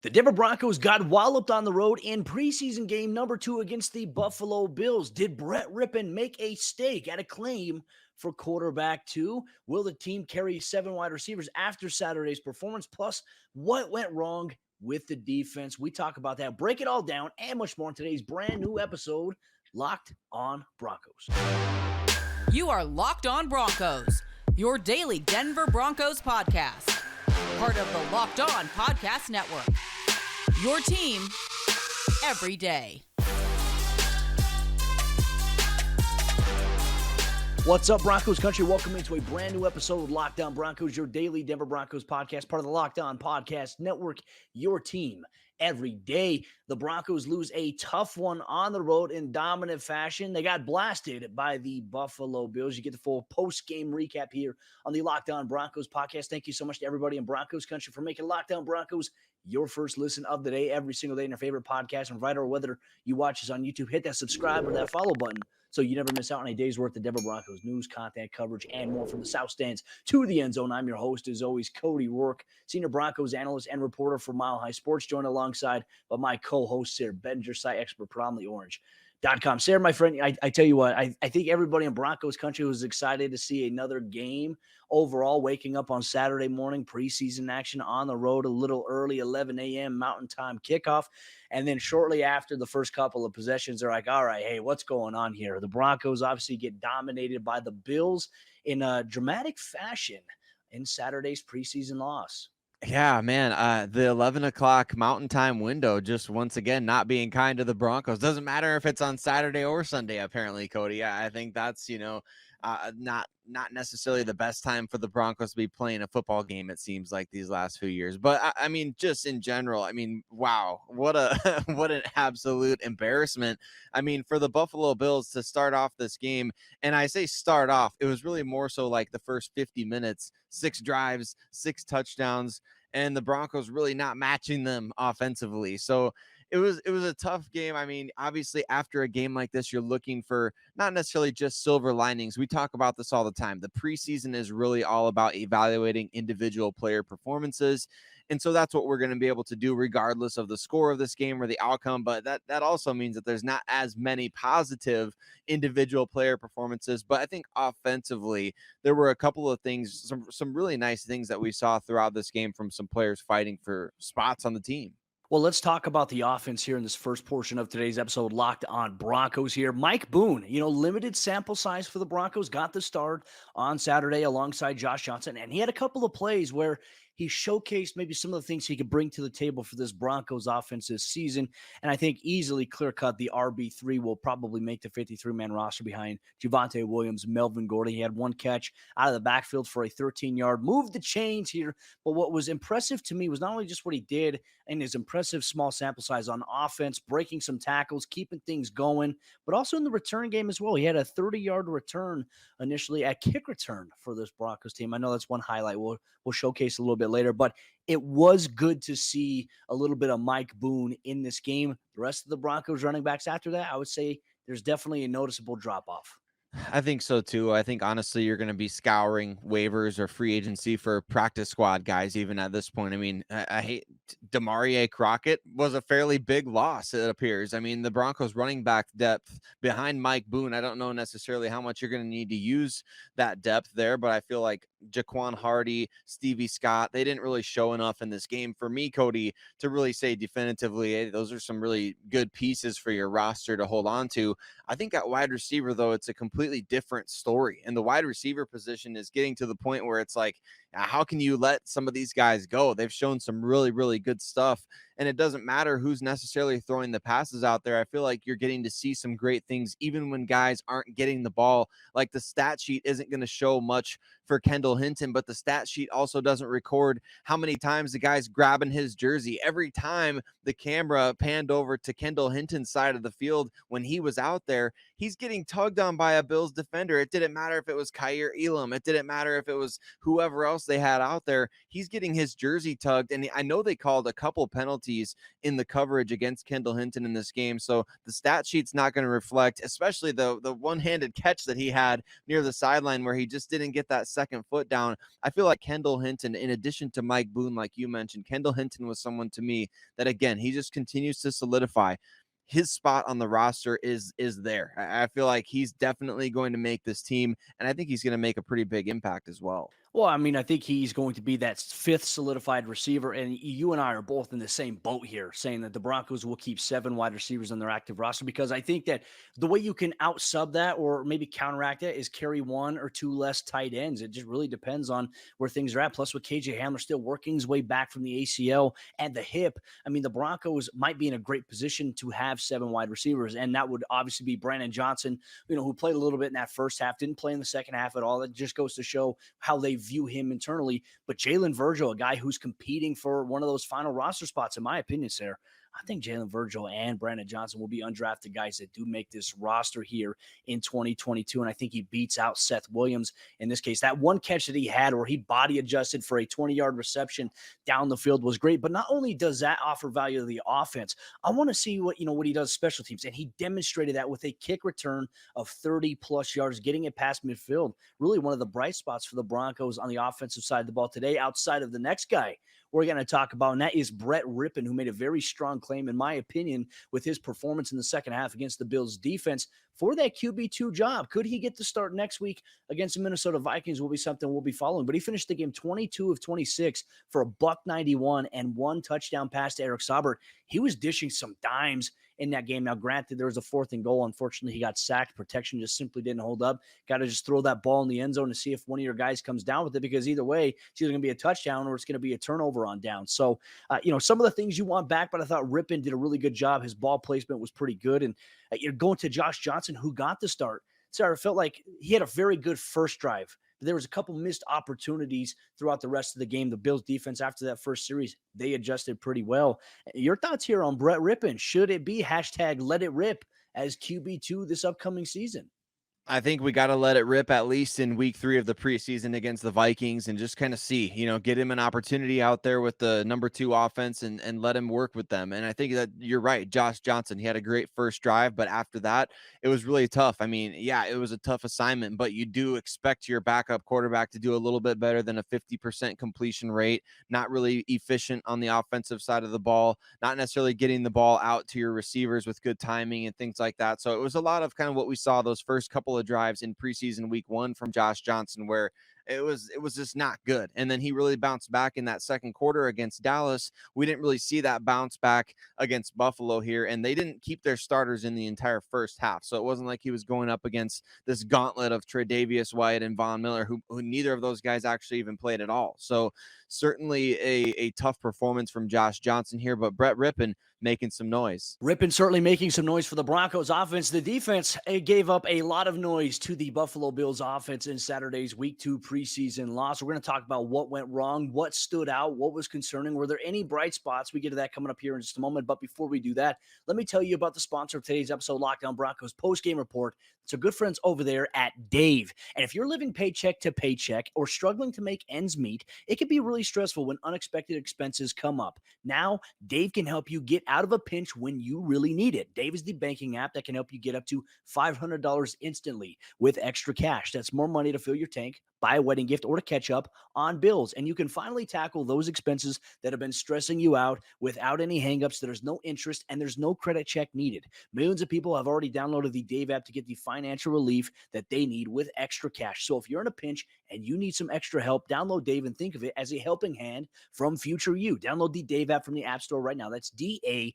The Denver Broncos got walloped on the road in preseason game number 2 against the Buffalo Bills. Did Brett Rypien make a stake at a claim for quarterback 2? Will the team carry 7 wide receivers after Saturday's performance? Plus, what went wrong with the defense? We talk about that, break it all down, and much more in today's brand new episode, Locked on Broncos. You are Locked on Broncos, your daily Denver Broncos podcast. Part of the Locked on Podcast Network. Your team every day. What's up, Broncos country? Welcome into a brand new episode of Locked on Broncos, your daily Denver Broncos podcast, part of the Locked on Podcast Network, your team every day. The Broncos lose a tough one on the road in dominant fashion. They got blasted by the Buffalo Bills. You get the full post-game recap here on the Locked on Broncos podcast. Thank you so much to everybody in Broncos country for making Locked on Broncos your first listen of the day every single day in your favorite podcast provider, or whether you watch us on YouTube, hit that subscribe or that follow button so you never miss out on a day's worth of Denver Broncos news, content, coverage, and more from the South Stands to the end zone. I'm your host, as always, Cody Roark, senior Broncos analyst and reporter for Mile High Sports, joined alongside by my co-host, Sayre, Bedinger, site expert, predominantly orange.com. Sayre, my friend, I tell you what, I think everybody in Broncos country was excited to see another game overall, waking up on Saturday morning, preseason action on the road a little early, 11 a.m. Mountain Time kickoff. And then shortly after the first couple of possessions, they're like, all right, hey, what's going on here? The Broncos obviously get dominated by the Bills in a dramatic fashion in Saturday's preseason loss. Yeah, man, the 11 o'clock Mountain Time window just once again not being kind to the Broncos. Doesn't matter if it's on Saturday or Sunday, apparently, Cody. Yeah, I think that's, not necessarily the best time for the Broncos to be playing a football game, it seems like, these last few years. But, I mean, just in general, I mean, wow, what what an absolute embarrassment. I mean, for the Buffalo Bills to start off this game, and I say start off, it was really more so like the first 50 minutes, 6 drives, 6 touchdowns, and the Broncos really not matching them offensively. So it was a tough game. I mean, obviously after a game like this, you're looking for not necessarily just silver linings. We talk about this all the time. The preseason is really all about evaluating individual player performances. And so that's what we're going to be able to do regardless of the score of this game or the outcome. But that also means that there's not as many positive individual player performances. But I think offensively, there were a couple of things, some really nice things that we saw throughout this game from some players fighting for spots on the team. Well, let's talk about the offense here in this first portion of today's episode, Locked on Broncos here. Mike Boone, limited sample size for the Broncos, got the start on Saturday alongside Josh Johnson, and he had a couple of plays where he showcased maybe some of the things he could bring to the table for this Broncos offense this season, and I think easily clear-cut the RB3 will probably make the 53-man roster behind Javonte Williams, Melvin Gordy. He had one catch out of the backfield for a 13-yard, moved the chains here, but what was impressive to me was not only just what he did and his impressive small sample size on offense, breaking some tackles, keeping things going, but also in the return game as well. He had a 30-yard return initially at kick return for this Broncos team. I know that's one highlight we'll showcase a little bit later, but it was good to see a little bit of Mike Boone in this game. The rest of the Broncos running backs after that, I would say there's definitely a noticeable drop-off. I think so too. I think honestly, you're going to be scouring waivers or free agency for practice squad guys, even at this point. I mean, I hate Demarie Crockett was a fairly big loss, it appears. I mean, the Broncos running back depth behind Mike Boone, I don't know necessarily how much you're going to need to use that depth there, but I feel like Jaquan Hardy, Stevie Scott, they didn't really show enough in this game for me, Cody, to really say definitively, hey, those are some really good pieces for your roster to hold on to. I think at wide receiver, though, it's a completely different story. And the wide receiver position is getting to the point where it's like, how can you let some of these guys go? They've shown some really, really good stuff. And it doesn't matter who's necessarily throwing the passes out there. I feel like you're getting to see some great things, even when guys aren't getting the ball. Like the stat sheet isn't going to show much for Kendall Hinton, but the stat sheet also doesn't record how many times the guy's grabbing his jersey. Every time the camera panned over to Kendall Hinton's side of the field when he was out there, he's getting tugged on by a Bills defender. It didn't matter if it was Kaiir Elam. It didn't matter if it was whoever else else they had out there, he's getting his jersey tugged. And I know they called a couple penalties in the coverage against Kendall Hinton in this game. So the stat sheet's not going to reflect, especially the one-handed catch that he had near the sideline where he just didn't get that second foot down. I feel like Kendall Hinton, in addition to Mike Boone, like you mentioned, Kendall Hinton was someone to me that, again, he just continues to solidify his spot on the roster is there. I feel like he's definitely going to make this team, and I think he's going to make a pretty big impact as well. Well, I mean, I think he's going to be that fifth solidified receiver, and you and I are both in the same boat here, saying that the Broncos will keep 7 wide receivers on their active roster, because I think that the way you can out-sub that or maybe counteract it is carry 1 or 2 less tight ends. It just really depends on where things are at. Plus, with KJ Hamler still working his way back from the ACL and the hip, I mean, the Broncos might be in a great position to have 7 wide receivers, and that would obviously be Brandon Johnson, who played a little bit in that first half, didn't play in the second half at all. That just goes to show how they view him internally. But Jalen Virgil, a guy who's competing for one of those final roster spots, in my opinion, Sayre, I think Jalen Virgil and Brandon Johnson will be undrafted guys that do make this roster here in 2022. And I think he beats out Seth Williams in this case. That one catch that he had where he body adjusted for a 20-yard reception down the field was great. But not only does that offer value to the offense, I want to see what he does special teams. And he demonstrated that with a kick return of 30-plus yards, getting it past midfield. Really one of the bright spots for the Broncos on the offensive side of the ball today, outside of the next guy we're going to talk about, and that is Brett Rypien, who made a very strong claim, in my opinion, with his performance in the second half against the Bills defense for that QB2 job. Could he get the start next week against the Minnesota Vikings will be something we'll be following. But he finished the game 22 of 26 for $191 and 1 touchdown pass to Eric Saubert. He was dishing some dimes in that game. Now, granted, there was a 4th and goal. Unfortunately, he got sacked. Protection just simply didn't hold up. Got to just throw that ball in the end zone to see if one of your guys comes down with it, because either way, it's either going to be a touchdown or it's going to be a turnover on down. So, some of the things you want back, but I thought Rippon did a really good job. His ball placement was pretty good. And you're going to Josh Johnson, who got the start. Sorry, I felt like he had a very good first drive. There was a couple missed opportunities throughout the rest of the game. The Bills defense, after that first series, they adjusted pretty well. Your thoughts here on Brett Rypien? Should it be #let it rip as QB2 this upcoming season? I think we got to let it rip at least in week 3 of the preseason against the Vikings and just kind of see, get him an opportunity out there with the number 2 offense and let him work with them. And I think that you're right. Josh Johnson, he had a great first drive, but after that, it was really tough. I mean, yeah, it was a tough assignment, but you do expect your backup quarterback to do a little bit better than a 50% completion rate, not really efficient on the offensive side of the ball, not necessarily getting the ball out to your receivers with good timing and things like that. So it was a lot of kind of what we saw those first couple of drives in preseason week 1 from Josh Johnson, where it was just not good. And then he really bounced back in that second quarter against Dallas. We didn't really see that bounce back against Buffalo here, and they didn't keep their starters in the entire first half. So it wasn't like he was going up against this gauntlet of Tre'Davious White and Von Miller, who neither of those guys actually even played at all. So certainly a tough performance from Josh Johnson here, but Brett Rypien making some noise. Rypien certainly making some noise for the Broncos offense. The defense gave up a lot of noise to the Buffalo Bills offense in Saturday's week 2 preseason loss. We're going to talk about what went wrong, what stood out, what was concerning. Were there any bright spots? We get to that coming up here in just a moment. But before we do that, let me tell you about the sponsor of today's episode, Locked On Broncos post-game report. It's our good friends over there at Dave. And if you're living paycheck to paycheck or struggling to make ends meet, it can be really stressful when unexpected expenses come up. Now, Dave can help you get out of a pinch when you really need it. Dave is the banking app that can help you get up to $500 instantly with extra cash. That's more money to fill your tank, buy a wedding gift, or to catch up on bills. And you can finally tackle those expenses that have been stressing you out without any hangups. There's no interest and there's no credit check needed. Millions of people have already downloaded the Dave app to get the financial relief that they need with extra cash. So if you're in a pinch and you need some extra help, download Dave and think of it as a helping hand from future you. Download the Dave app from the App Store right now. That's DAVE.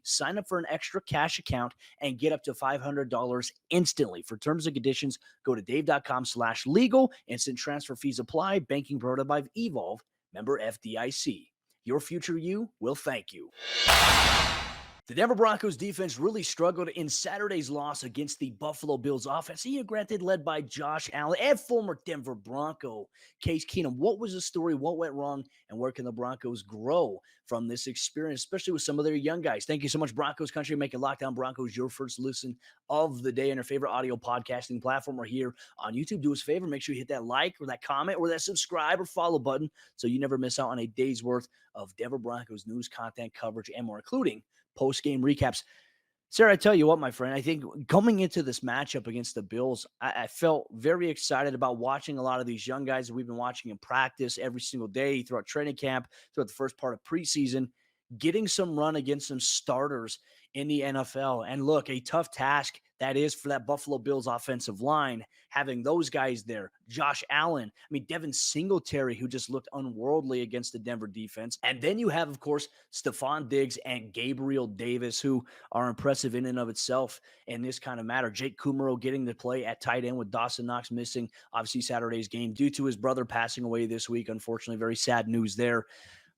Sign up for an extra cash account and get up to $500 instantly. For terms and conditions, go to dave.com/legal. Instant transfer fees apply. Banking provided by Evolve. Member FDIC. Your future you will thank you. The Denver Broncos defense really struggled in Saturday's loss against the Buffalo Bills offense. Granted, led by Josh Allen and former Denver Bronco Case Keenum. What was the story? What went wrong? And where can the Broncos grow from this experience, especially with some of their young guys? Thank you so much, Broncos Country, making Locked On Broncos your first listen of the day on your favorite audio podcasting platform or here on YouTube. Do us a favor, make sure you hit that like or that comment or that subscribe or follow button so you never miss out on a day's worth of Denver Broncos news, content, coverage, and more, including post-game recaps. Sayre, I tell you what, my friend, I think coming into this matchup against the Bills, I felt very excited about watching a lot of these young guys that we've been watching in practice every single day throughout training camp, throughout the first part of preseason, getting some run against some starters in the NFL. And look, a tough task that is for that Buffalo Bills offensive line, having those guys there. Josh Allen, Devin Singletary, who just looked unworldly against the Denver defense. And then you have, of course, Stephon Diggs and Gabriel Davis, who are impressive in and of itself in this kind of matter. Jake Kumaro getting to play at tight end with Dawson Knox missing, obviously, Saturday's game due to his brother passing away this week. Unfortunately, very sad news there.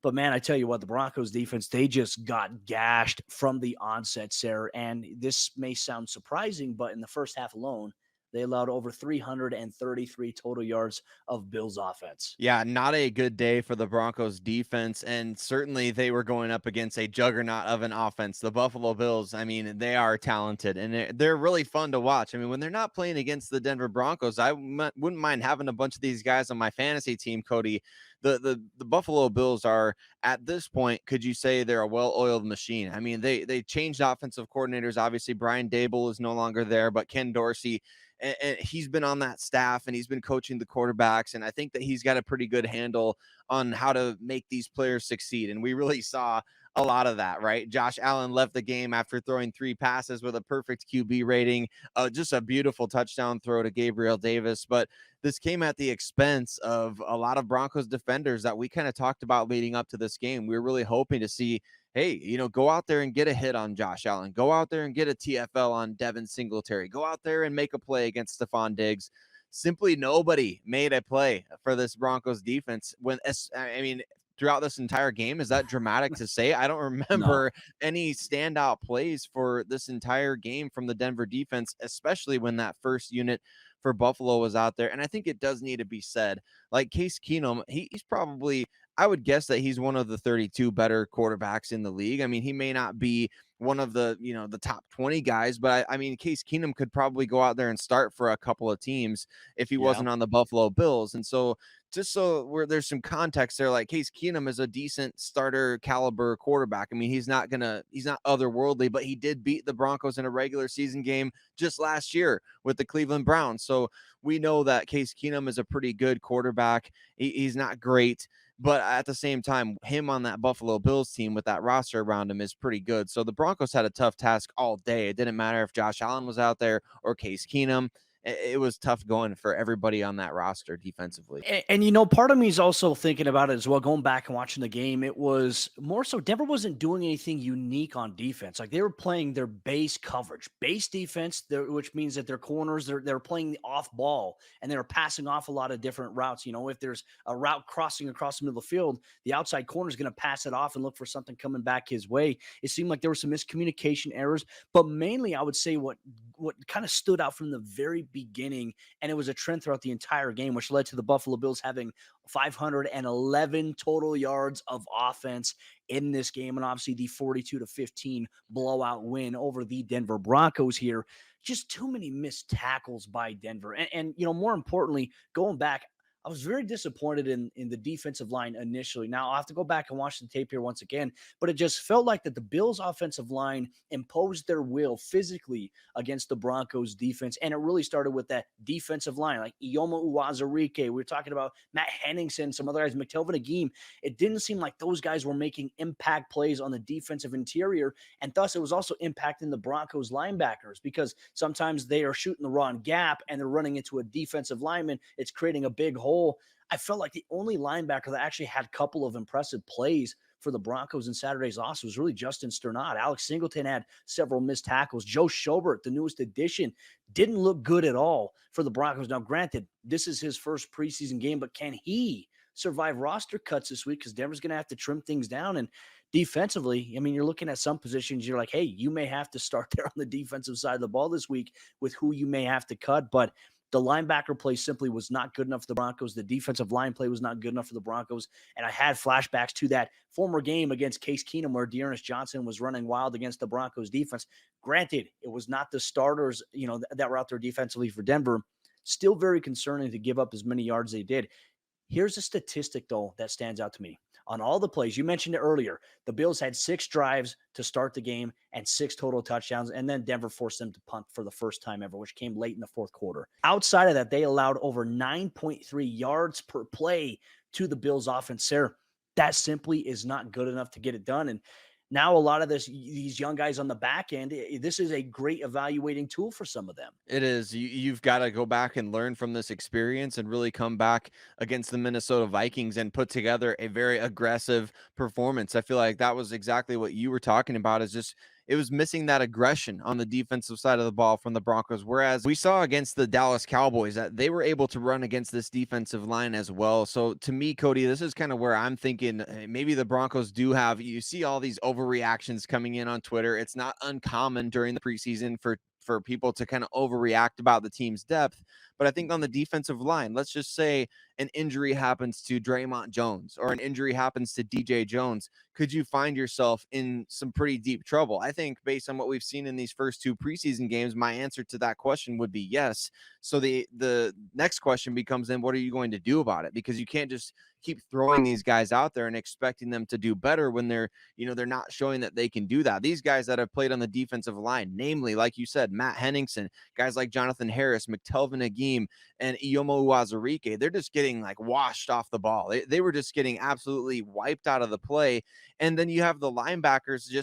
But, man, I tell you what, the Broncos defense, they just got gashed from the onset, Sayre. And this may sound surprising, but in the first half alone, they allowed over 333 total yards of Bills offense. Yeah, not a good day for the Broncos defense. And certainly they were going up against a juggernaut of an offense. The Buffalo Bills, they are talented and they're really fun to watch. When they're not playing against the Denver Broncos, I wouldn't mind having a bunch of these guys on my fantasy team, Cody. The Buffalo Bills are, at this point, could you say they're a well-oiled machine? They changed offensive coordinators. Obviously, Brian Daboll is no longer there, but Ken Dorsey, and he's been on that staff and he's been coaching the quarterbacks. And I think that he's got a pretty good handle on how to make these players succeed. And we really saw a lot of that, right? Josh Allen left the game after throwing 3 passes with a perfect QB rating, just a beautiful touchdown throw to Gabriel Davis. But this came at the expense of a lot of Broncos defenders that we kind of talked about leading up to this game. We were really hoping to see, hey, go out there and get a hit on Josh Allen. Go out there and get a TFL on Devin Singletary. Go out there and make a play against Stephon Diggs. Simply nobody made a play for this Broncos defense. Throughout this entire game. Is that dramatic to say? I don't remember any standout plays for this entire game from the Denver defense, especially when that first unit for Buffalo was out there. And I think it does need to be said, like Case Keenum, he's probably, I would guess that he's one of the 32 better quarterbacks in the league. He may not be one of the, the top 20 guys, but Case Keenum could probably go out there and start for a couple of teams if he wasn't on the Buffalo Bills. And so just so where there's some context there, like Case Keenum is a decent starter caliber quarterback. He's not otherworldly, but he did beat the Broncos in a regular season game just last year with the Cleveland Browns. So we know that Case Keenum is a pretty good quarterback. He's not great, but at the same time, him on that Buffalo Bills team with that roster around him is pretty good. So the Broncos had a tough task all day. It didn't matter if Josh Allen was out there or Case Keenum. It was tough going for everybody on that roster defensively. And part of me is also thinking about it as well, going back and watching the game. It was more so Denver wasn't doing anything unique on defense. Like they were playing their base coverage, base defense, which means that their corners, they're playing the off ball and they're passing off a lot of different routes. If there's a route crossing across the middle of the field, the outside corner is going to pass it off and look for something coming back his way. It seemed like there were some miscommunication errors, but mainly I would say what kind of stood out from the very beginning, and it was a trend throughout the entire game, which led to the Buffalo Bills having 511 total yards of offense in this game, and obviously the 42-15 blowout win over the Denver Broncos here. Just too many missed tackles by Denver. And more importantly, going back, I was very disappointed in the defensive line initially. Now, I'll have to go back and watch the tape here once again, but it just felt like that the Bills' offensive line imposed their will physically against the Broncos' defense, and it really started with that defensive line, like Ioma Uwazurike. We were talking about Matt Henningsen, some other guys, McTelvin Agim. It didn't seem like those guys were making impact plays on the defensive interior, and thus it was also impacting the Broncos' linebackers because sometimes they are shooting the wrong gap and they're running into a defensive lineman. It's creating a big hole. I felt like the only linebacker that actually had a couple of impressive plays for the Broncos in Saturday's loss was really Justin Sternad. Alex Singleton had several missed tackles. Joe Schobert, the newest addition, didn't look good at all for the Broncos. Now, granted, this is his first preseason game, but can he survive roster cuts this week? Because Denver's going to have to trim things down. And defensively, I mean, you're looking at some positions, you're like, hey, you may have to start there on the defensive side of the ball this week with who you may have to cut. But the linebacker play simply was not good enough for the Broncos. The defensive line play was not good enough for the Broncos. And I had flashbacks to that former game against Case Keenum where Dearness Johnson was running wild against the Broncos defense. Granted, it was not the starters, that were out there defensively for Denver. Still very concerning to give up as many yards they did. Here's a statistic, though, that stands out to me. On all the plays, you mentioned it earlier, the Bills had 6 drives to start the game and 6 total touchdowns, and then Denver forced them to punt for the first time ever, which came late in the fourth quarter. Outside of that, they allowed over 9.3 yards per play to the Bills offense. Sayre, that simply is not good enough to get it done. And now a lot of these young guys on the back end, this is a great evaluating tool for some of them. It is. You've got to go back and learn from this experience and really come back against the Minnesota Vikings and put together a very aggressive performance. I feel like that was exactly what you were talking about, is just it was missing that aggression on the defensive side of the ball from the Broncos. Whereas we saw against the Dallas Cowboys that they were able to run against this defensive line as well. So to me, Cody, this is kind of where I'm thinking maybe the Broncos do have, you see all these overreactions coming in on Twitter. It's not uncommon during the preseason for people to kind of overreact about the team's depth. But I think on the defensive line, let's just say an injury happens to Draymond Jones or an injury happens to DJ Jones. Could you find yourself in some pretty deep trouble? I think based on what we've seen in these first 2 preseason games, my answer to that question would be yes. So the next question becomes then, what are you going to do about it? Because you can't just keep throwing these guys out there and expecting them to do better when they're not showing that they can do that. These guys that have played on the defensive line, namely, like you said, Matt Henningsen, guys like Jonathan Harris, McTelvin Agim, and Iyomo Uwazurike, they're just getting like washed off the ball. They were just getting absolutely wiped out of the play. And then you have the linebackers,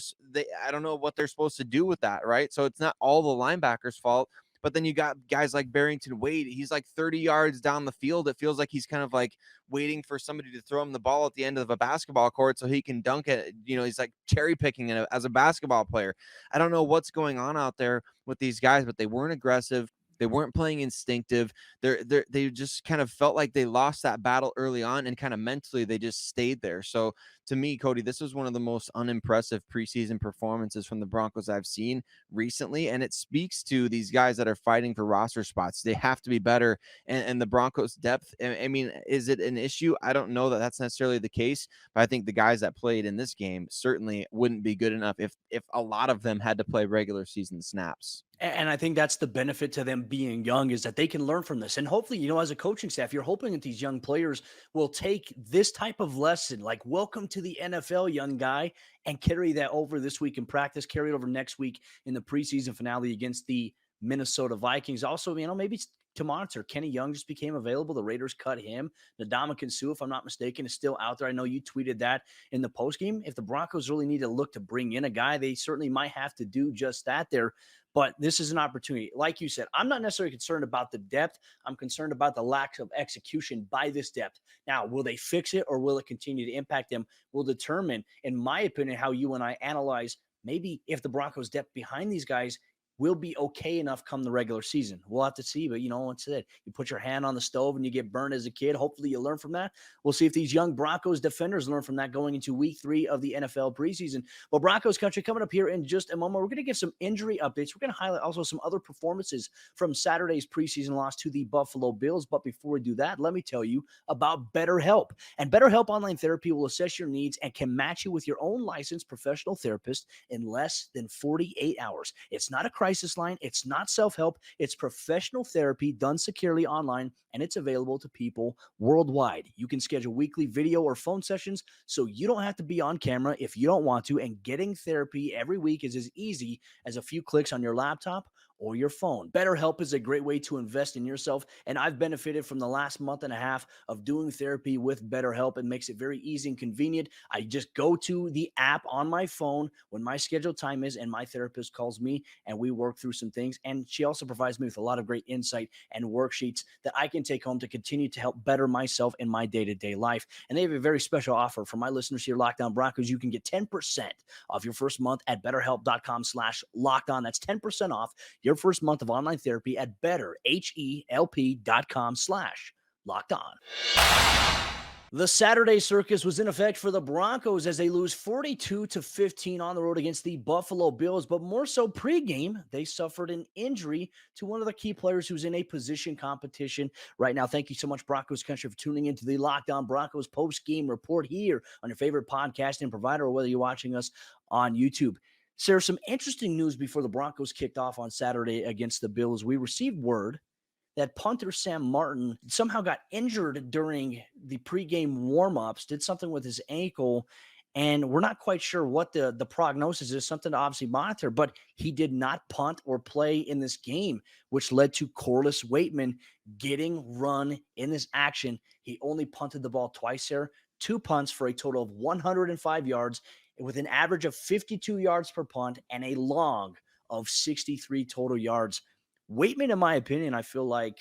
I don't know what they're supposed to do with that, right? So it's not all the linebackers' fault. But then you got guys like Barrington Wade. He's like 30 yards down the field. It feels like he's kind of like waiting for somebody to throw him the ball at the end of a basketball court so he can dunk it. He's like cherry picking it as a basketball player. I don't know what's going on out there with these guys, but they weren't aggressive. They weren't playing instinctive. They just kind of felt like they lost that battle early on, and kind of mentally they just stayed there. So to me, Cody, this was one of the most unimpressive preseason performances from the Broncos I've seen recently. And it speaks to these guys that are fighting for roster spots. They have to be better. And the Broncos depth, I mean, is it an issue? I don't know that that's necessarily the case, but I think the guys that played in this game certainly wouldn't be good enough if a lot of them had to play regular season snaps. And I think that's the benefit to them being young, is that they can learn from this. And hopefully, as a coaching staff, you're hoping that these young players will take this type of lesson, like welcome to the NFL, young guy, and carry that over this week in practice, carry it over next week in the preseason finale against the Minnesota Vikings. Also, maybe to monitor, Kenny Young just became available. The Raiders cut him. Ndamukong Suh, if I'm not mistaken, is still out there. I know you tweeted that in the postgame. If the Broncos really need to look to bring in a guy, they certainly might have to do just that there. But this is an opportunity. Like you said, I'm not necessarily concerned about the depth. I'm concerned about the lack of execution by this depth. Now, will they fix it or will it continue to impact them? Will determine, in my opinion, how you and I analyze maybe if the Broncos' depth behind these guys will be okay enough come the regular season. We'll have to see. But, once said, you put your hand on the stove and you get burned as a kid. Hopefully you learn from that. We'll see if these young Broncos defenders learn from that going into week 3 of the NFL preseason. Well, Broncos country coming up here in just a moment. We're going to get some injury updates. We're going to highlight also some other performances from Saturday's preseason loss to the Buffalo Bills. But before we do that, let me tell you about BetterHelp. And BetterHelp Online Therapy will assess your needs and can match you with your own licensed professional therapist in less than 48 hours. It's not a crisis line. It's not self-help. It's professional therapy done securely online, and it's available to people worldwide. You can schedule weekly video or phone sessions so you don't have to be on camera if you don't want to, and getting therapy every week is as easy as a few clicks on your laptop or your phone. BetterHelp is a great way to invest in yourself, and I've benefited from the last month and a half of doing therapy with BetterHelp. It makes it very easy and convenient. I just go to the app on my phone when my scheduled time is, and my therapist calls me, and we work through some things. And she also provides me with a lot of great insight and worksheets that I can take home to continue to help better myself in my day-to-day life. And they have a very special offer for my listeners here, Locked On Broncos. You can get 10% off your first month at betterhelp.com/lockedon. That's 10% off your first month of online therapy at betterhelp.com/lockedon. The Saturday circus was in effect for the Broncos as they lose 42-15 on the road against the Buffalo Bills, but more so pregame, they suffered an injury to one of the key players who's in a position competition right now. Thank you so much, Broncos Country, for tuning into the Locked On Broncos post-game report here on your favorite podcasting provider, or whether you're watching us on YouTube. Sarah, some interesting news before the Broncos kicked off on Saturday against the Bills. We received word that punter Sam Martin somehow got injured during the pregame warmups, did something with his ankle, and we're not quite sure what the prognosis is, something to obviously monitor, but he did not punt or play in this game, which led to Corliss Waitman getting run in this action. He only punted the ball twice there, 2 punts for a total of 105 yards with an average of 52 yards per punt and a log of 63 total yards. Waitman, in my opinion, I feel like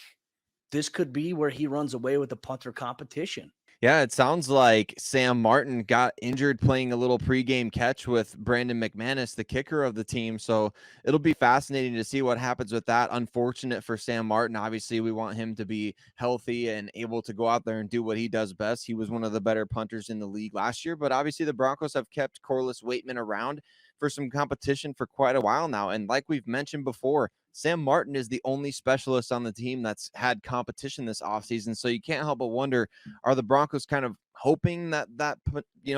this could be where he runs away with the punter competition. Yeah, it sounds like Sam Martin got injured playing a little pregame catch with Brandon McManus, the kicker of the team. So it'll be fascinating to see what happens with that. Unfortunate for Sam Martin. Obviously, we want him to be healthy and able to go out there and do what he does best. He was one of the better punters in the league last year, but obviously the Broncos have kept Corliss Waitman around for some competition for quite a while now. And like we've mentioned before, Sam Martin is the only specialist on the team that's had competition this offseason. So you can't help but wonder, are the Broncos kind of hoping that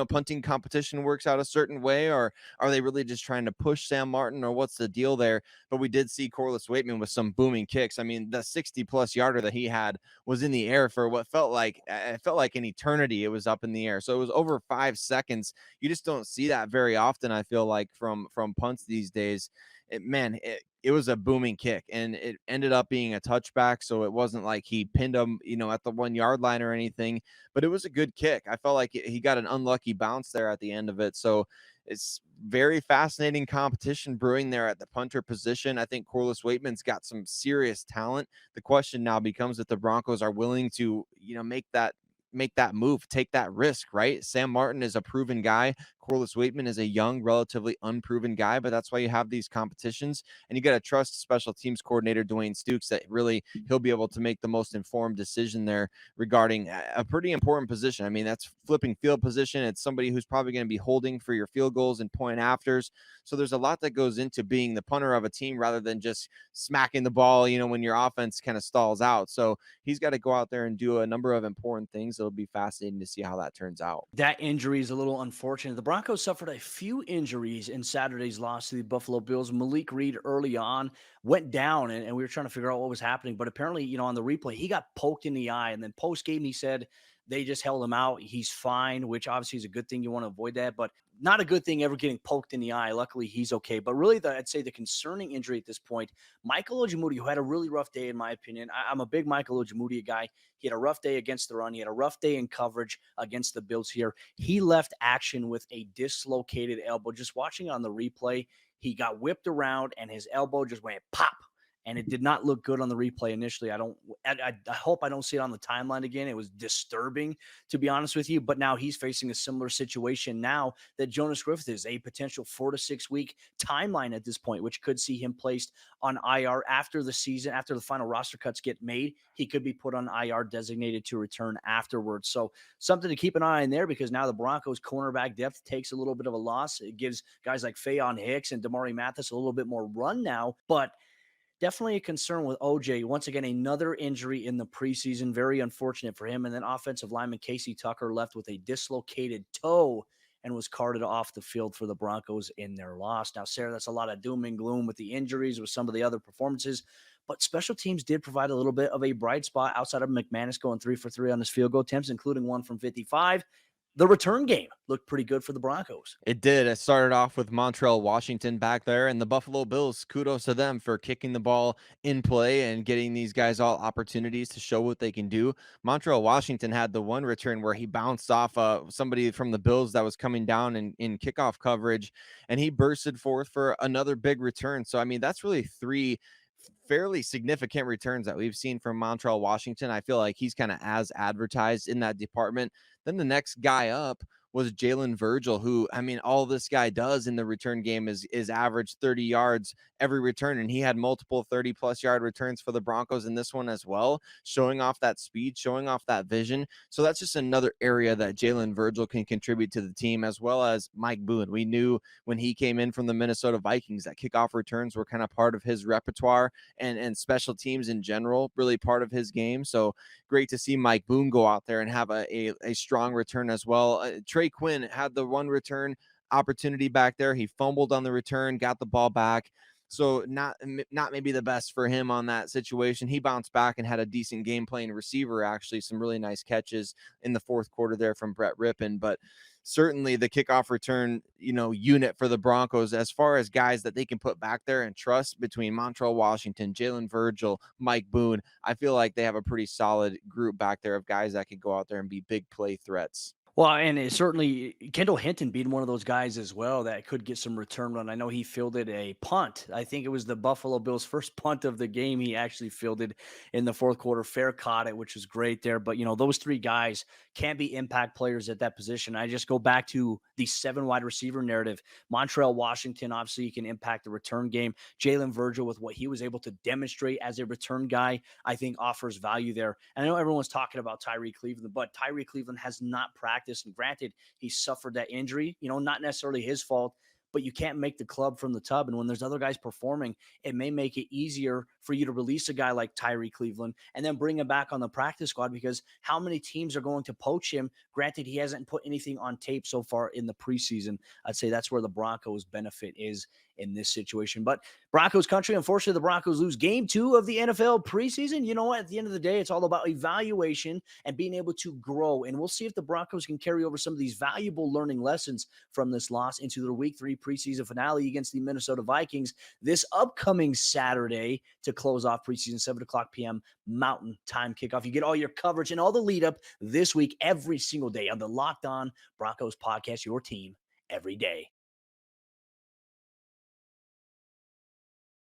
punting competition works out a certain way, or are they really just trying to push Sam Martin, or what's the deal there? But we did see Corliss Waitman with some booming kicks. I mean, the 60+ yarder that he had was in the air for what felt like an eternity. It was up in the air. So it was over 5 seconds. You just don't see that very often, I feel like, from punts these days. It was a booming kick, and it ended up being a touchback. So it wasn't like he pinned him, at the 1 yard line or anything, but it was a good kick. I felt like he got an unlucky bounce there at the end of it. So it's very fascinating competition brewing there at the punter position. I think Corliss Waitman's got some serious talent. The question now becomes if the Broncos are willing to, make that move, take that risk, right? Sam Martin is a proven guy. Corliss Waitman is a young, relatively unproven guy, but that's why you have these competitions, and you got to trust special teams coordinator Dwayne Stukes that really he'll be able to make the most informed decision there regarding a pretty important position. I mean, that's flipping field position. It's somebody who's probably going to be holding for your field goals and point afters. So there's a lot that goes into being the punter of a team rather than just smacking the ball, when your offense kind of stalls out. So he's got to go out there and do a number of important things. It'll be fascinating to see how that turns out. That injury is a little unfortunate. The Broncos suffered a few injuries in Saturday's loss to the Buffalo Bills. Malik Reed early on went down, and we were trying to figure out what was happening. But apparently, on the replay, he got poked in the eye. And then post-game, he said they just held him out. He's fine, which obviously is a good thing. You want to avoid that. But not a good thing ever getting poked in the eye. Luckily, he's okay. But really, I'd say the concerning injury at this point, Michael Ojemudia, who had a really rough day, in my opinion. I'm a big Michael Ojemudia guy. He had a rough day against the run. He had a rough day in coverage against the Bills here. He left action with a dislocated elbow. Just watching on the replay, he got whipped around and his elbow just went pop. And it did not look good on the replay initially. I hope I don't see it on the timeline again. It was disturbing, to be honest with you. But now he's facing a similar situation now that Jonas Griffith is, a potential 4 to 6 week timeline at this point, which could see him placed on IR after the season, after the final roster cuts get made. He could be put on IR, designated to return afterwards. So something to keep an eye on there, because now the Broncos cornerback depth takes a little bit of a loss. It gives guys like Faion Hicks and Damari Mathis a little bit more run now, but definitely a concern with OJ. Once again, another injury in the preseason. Very unfortunate for him. And then offensive lineman Casey Tucker left with a dislocated toe and was carted off the field for the Broncos in their loss. Now, Sarah, that's a lot of doom and gloom with the injuries, with some of the other performances. But special teams did provide a little bit of a bright spot outside of McManus going 3 for 3 on his field goal attempts, including one from 55. The return game looked pretty good for the Broncos. It did. It started off with Montreal Washington back there, and the Buffalo Bills, kudos to them for kicking the ball in play and getting these guys all opportunities to show what they can do. Montreal Washington had the one return where he bounced off somebody from the Bills that was coming down in kickoff coverage, and he bursted forth for another big return. So, I mean, that's really 3 fairly significant returns that we've seen from Montreal Washington. I feel like he's kind of as advertised in that department. Then the next guy up was Jalen Virgil, who, I mean, all this guy does in the return game is average 30 yards every return. And he had multiple 30+ yard returns for the Broncos in this one as well, showing off that speed, showing off that vision. So that's just another area that Jalen Virgil can contribute to the team, as well as Mike Boone. We knew when he came in from the Minnesota Vikings that kickoff returns were kind of part of his repertoire, and special teams in general, really part of his game. So great to see Mike Boone go out there and have a strong return as well. Trey Quinn had the one return opportunity back there. He fumbled on the return, got the ball back. So not maybe the best for him on that situation. He bounced back and had a decent game playing receiver, actually some really nice catches in the fourth quarter there from Brett Rypien. But certainly the kickoff return, unit for the Broncos, as far as guys that they can put back there and trust, between Montrell Washington, Jalen Virgil, Mike Boone, I feel like they have a pretty solid group back there of guys that could go out there and be big play threats. Well, and it certainly Kendall Hinton being one of those guys as well that could get some return run. I know he fielded a punt. I think it was the Buffalo Bills' first punt of the game. He actually fielded in the fourth quarter. Fair caught it, which was great there. But, those three guys can't be impact players at that position. I just go back to the 7 wide receiver narrative. Montrell Washington, obviously, he can impact the return game. Jalen Virgil, with what he was able to demonstrate as a return guy, I think offers value there. And I know everyone's talking about Tyree Cleveland, but Tyree Cleveland has not practiced. And granted, he suffered that injury, not necessarily his fault, but you can't make the club from the tub. And when there's other guys performing, it may make it easier for you to release a guy like Tyree Cleveland and then bring him back on the practice squad, because how many teams are going to poach him? Granted, he hasn't put anything on tape so far in the preseason. I'd say that's where the Broncos' benefit is in this situation. But Broncos country, unfortunately, the Broncos lose game 2 of the NFL preseason. You know what? At the end of the day, it's all about evaluation and being able to grow. And we'll see if the Broncos can carry over some of these valuable learning lessons from this loss into their week 3 preseason finale against the Minnesota Vikings this upcoming Saturday to close off preseason, 7:00 p.m. Mountain Time kickoff. You get all your coverage and all the lead up this week, every single day on the Locked On Broncos podcast, your team every day.